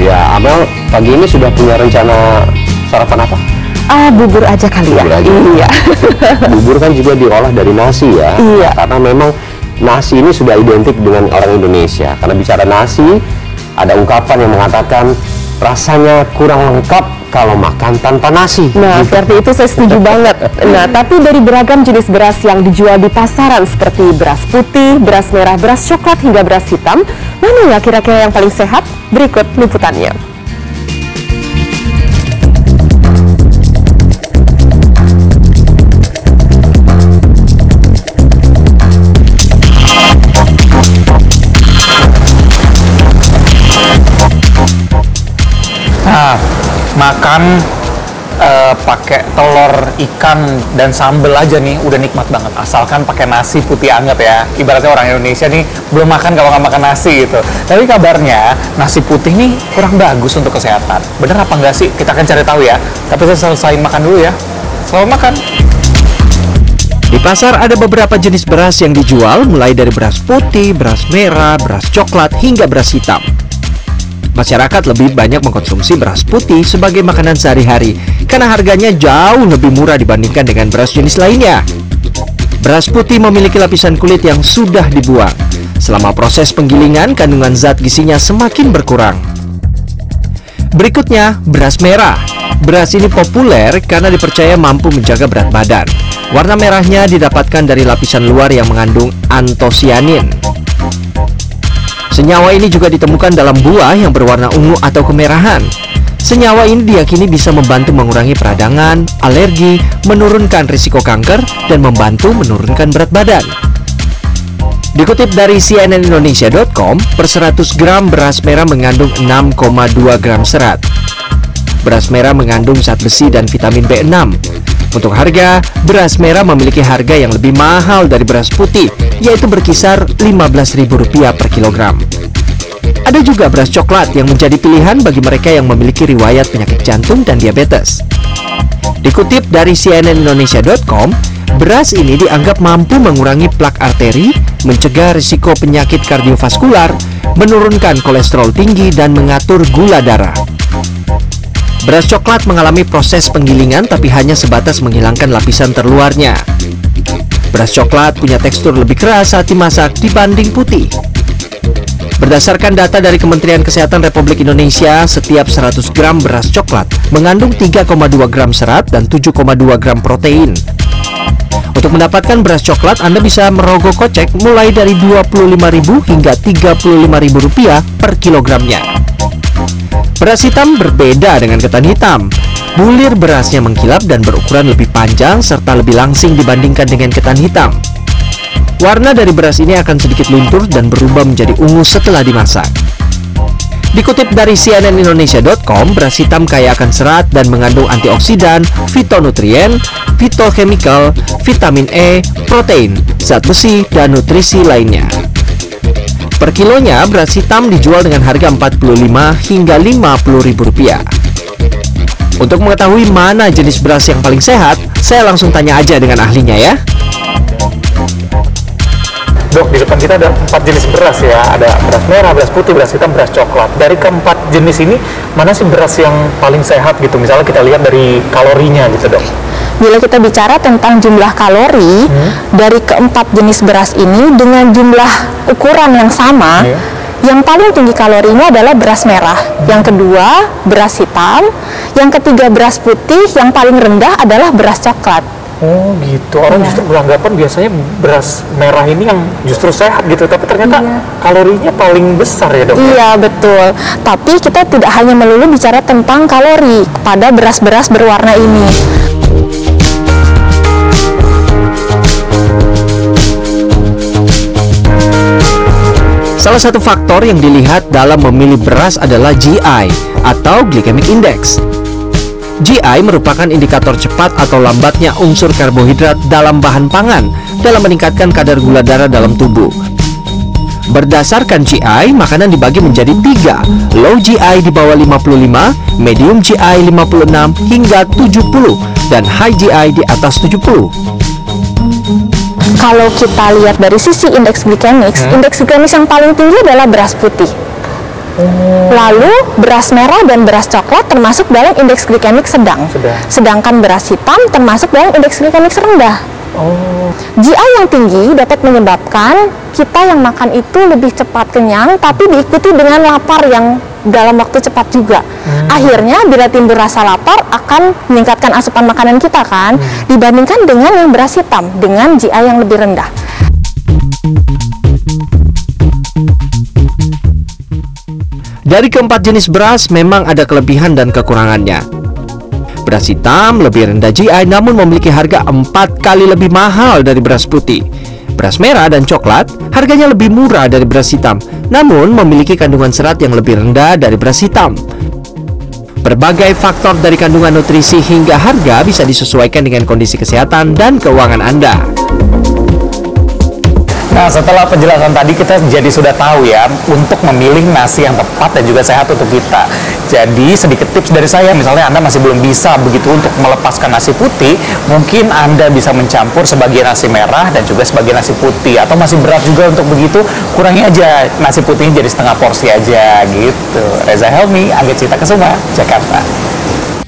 Ya, Amel pagi ini sudah punya rencana sarapan apa? Bubur aja kali ya. Iya. Bubur kan juga diolah dari nasi ya. Iya. Karena memang nasi ini sudah identik dengan orang Indonesia. Karena bicara nasi, ada ungkapan yang mengatakan rasanya kurang lengkap kalau makan tanpa nasi. Nah, seperti itu saya setuju banget. Nah, tapi dari beragam jenis beras yang dijual di pasaran seperti beras putih, beras merah, beras coklat hingga beras hitam, mana ya kira-kira yang paling sehat? Berikut liputannya. Nah, makan pakai telur ikan dan sambal aja nih udah nikmat banget, asalkan pakai nasi putih anget ya. Ibaratnya orang Indonesia nih belum makan kalau nggak makan nasi gitu. Tapi kabarnya nasi putih nih kurang bagus untuk kesehatan. Bener apa enggak sih? Kita akan cari tahu ya. Tapi saya selesaiin makan dulu ya. Selamat makan. Di pasar ada beberapa jenis beras yang dijual, mulai dari beras putih, beras merah, beras coklat hingga beras hitam. Masyarakat lebih banyak mengkonsumsi beras putih sebagai makanan sehari-hari karena harganya jauh lebih murah dibandingkan dengan beras jenis lainnya. Beras putih memiliki lapisan kulit yang sudah dibuang. Selama proses penggilingan, kandungan zat gizinya semakin berkurang. Berikutnya, beras merah. Beras ini populer karena dipercaya mampu menjaga berat badan. Warna merahnya didapatkan dari lapisan luar yang mengandung antosianin. Senyawa ini juga ditemukan dalam buah yang berwarna ungu atau kemerahan. Senyawa ini diyakini bisa membantu mengurangi peradangan, alergi, menurunkan risiko kanker, dan membantu menurunkan berat badan. Dikutip dari cnnindonesia.com, per 100 gram beras merah mengandung 6,2 gram serat. Beras merah mengandung zat besi dan vitamin B6. Untuk harga, beras merah memiliki harga yang lebih mahal dari beras putih, yaitu berkisar Rp15.000 per kilogram. Ada juga beras coklat yang menjadi pilihan bagi mereka yang memiliki riwayat penyakit jantung dan diabetes. Dikutip dari cnnindonesia.com, beras ini dianggap mampu mengurangi plak arteri, mencegah risiko penyakit kardiovaskular, menurunkan kolesterol tinggi, dan mengatur gula darah. Beras coklat mengalami proses penggilingan tapi hanya sebatas menghilangkan lapisan terluarnya. Beras coklat punya tekstur lebih keras saat dimasak dibanding putih. Berdasarkan data dari Kementerian Kesehatan Republik Indonesia, setiap 100 gram beras coklat mengandung 3,2 gram serat dan 7,2 gram protein. Untuk mendapatkan beras coklat, Anda bisa merogoh kocek mulai dari Rp25.000 hingga Rp35.000 per kilogramnya. Beras hitam berbeda dengan ketan hitam. Bulir berasnya mengkilap dan berukuran lebih panjang serta lebih langsing dibandingkan dengan ketan hitam. Warna dari beras ini akan sedikit luntur dan berubah menjadi ungu setelah dimasak. Dikutip dari cnnindonesia.com, beras hitam kaya akan serat dan mengandung antioksidan, fitonutrien, fitochemical, vitamin E, protein, zat besi, dan nutrisi lainnya. Per kilonya, beras hitam dijual dengan harga Rp45 hingga Rp50.000. Untuk mengetahui mana jenis beras yang paling sehat, saya langsung tanya aja dengan ahlinya ya. Dok, di depan kita ada 4 jenis beras ya. Ada beras merah, beras putih, beras hitam, beras coklat. Dari keempat jenis ini, mana sih beras yang paling sehat gitu? Misalnya kita lihat dari kalorinya gitu, Dok. Bila kita bicara tentang jumlah kalori dari keempat jenis beras ini dengan jumlah ukuran yang sama, yang paling tinggi kalorinya adalah beras merah, yang kedua beras hitam, yang ketiga beras putih, yang paling rendah adalah beras coklat. Oh gitu, orang justru beranggapan biasanya beras merah ini yang justru sehat gitu, tapi ternyata kalorinya paling besar ya, Dok? Iya, betul. Tapi kita tidak hanya melulu bicara tentang kalori pada beras-beras berwarna ini. Salah satu faktor yang dilihat dalam memilih beras adalah GI atau Glycemic Index. GI merupakan indikator cepat atau lambatnya unsur karbohidrat dalam bahan pangan dalam meningkatkan kadar gula darah dalam tubuh. Berdasarkan GI, makanan dibagi menjadi 3, low GI di bawah 55, medium GI 56 hingga 70, dan high GI di atas 70. Kalau kita lihat dari sisi indeks glikemik, indeks glikemik yang paling tinggi adalah beras putih. Lalu beras merah dan beras coklat termasuk dalam indeks glikemik sedang. Sedangkan beras hitam termasuk dalam indeks glikemik rendah. GI yang tinggi dapat menyebabkan kita yang makan itu lebih cepat kenyang, tapi diikuti dengan lapar yang dalam waktu cepat juga. Akhirnya bila timbul rasa lapar akan meningkatkan asupan makanan kita kan, dibandingkan dengan yang beras hitam dengan GI yang lebih rendah. Dari keempat jenis beras memang ada kelebihan dan kekurangannya. Beras hitam lebih rendah GI namun memiliki harga 4 kali lebih mahal dari beras putih. Beras merah dan coklat harganya lebih murah dari beras hitam, namun memiliki kandungan serat yang lebih rendah dari beras hitam. Berbagai faktor dari kandungan nutrisi hingga harga bisa disesuaikan dengan kondisi kesehatan dan keuangan Anda. Nah, setelah penjelasan tadi kita jadi sudah tahu ya untuk memilih nasi yang tepat dan juga sehat untuk kita. Jadi sedikit tips dari saya, misalnya Anda masih belum bisa begitu untuk melepaskan nasi putih, mungkin Anda bisa mencampur sebagian nasi merah dan juga sebagian nasi putih. Atau masih berat juga untuk begitu, kurangi aja nasi putihnya jadi setengah porsi aja gitu. Reza Helmi, Angga Cita Kesuma, Jakarta.